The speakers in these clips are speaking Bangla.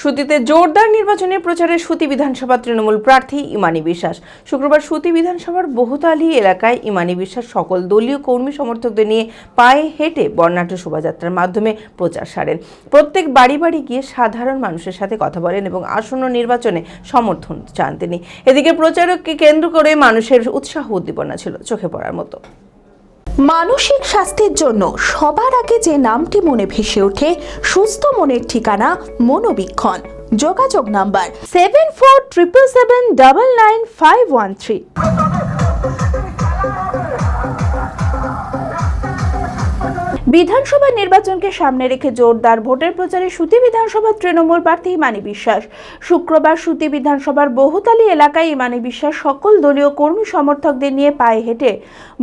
সুতিতে জোরদার নির্বাচনী প্রচারে সুতি বিধানসভা তৃণমূল প্রার্থী ইমানি বিশ্বাস। শুক্রবার সুতি বিধানসভার বহুতালি এলাকায় ইমানি বিশ্বাস সকল দলীয় কর্মী সমর্থকদের নিয়ে পায়ে হেঁটে বর্ণাঢ্য শোভাযাত্রার মাধ্যমে প্রচার সারেন। প্রত্যেক বাড়ি বাড়ি গিয়ে সাধারণ মানুষের সাথে কথা বলেন এবং আসন্ন নির্বাচনে সমর্থন চান তিনি। এদিকে প্রচারককে কেন্দ্র করে মানুষের উৎসাহ উদ্দীপনা ছিল চোখে পড়ার মতো। মানসিক স্বাস্থ্যের জন্য সবার আগে যে নামটি মনে ভেসে ওঠে, সুস্থ মনের ঠিকানা মনোবীক্ষণ। যোগাযোগ নাম্বার 7477799513। বিধানসভা নির্বাচনকে সামনে রেখে জোরদার ভোটের প্রচারে সুতি বিধানসভার তৃণমূল প্রার্থী ইমানি বিশ্বাস। শুক্রবার সুতি বিধানসভার বহুতালি এলাকায় ইমানি বিশ্বাস সকল দলীয় কর্মী সমর্থকদের নিয়ে পায়ে হেঁটে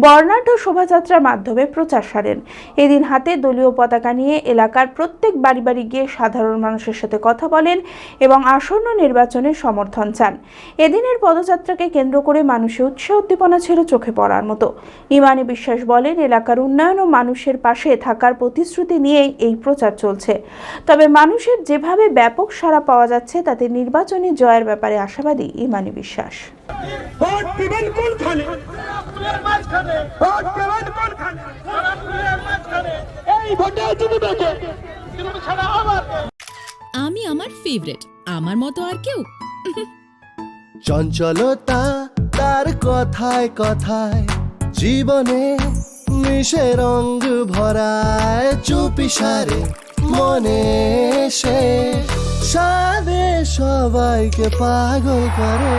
বর্ণাঢ্য শোভাযাত্রার মাধ্যমে প্রচার সারেন। এদিন হাতে দলীয় পতাকা নিয়ে এলাকার প্রত্যেক বাড়ি বাড়ি গিয়ে সাধারণ মানুষের সাথে কথা বলেন এবং আসন্ন নির্বাচনে সমর্থন চান। এদিনের পদযাত্রাকে কেন্দ্র করে মানুষের উৎসাহ উদ্দীপনা ছিল চোখে পড়ার মতো। ইমানি বিশ্বাস বলেন, এলাকার উন্নয়ন ও মানুষের পাশে থাকার প্রতিশ্রুতি নিয়েই এই প্রচার চলছে। তবে মানুষের যেভাবে ব্যাপক সাড়া পাওয়া যাচ্ছে তাতে নির্বাচনী জয়ের ব্যাপারে আশাবাদী ইমানি বিশ্বাস। আমি আমার ফেভারিট, আমার মতো আর কেউ। চঞ্চলতা তার কথায় কথায় জীবনে মিশে রঙ ভরায়, চুপি সারে মনে সে সাদে সবাইকে পাগল করে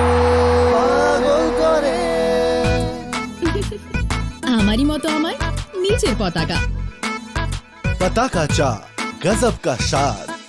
আমারই মতো আমার নিচের পতাকা। পতাকা চা গজব কা স্বাদ।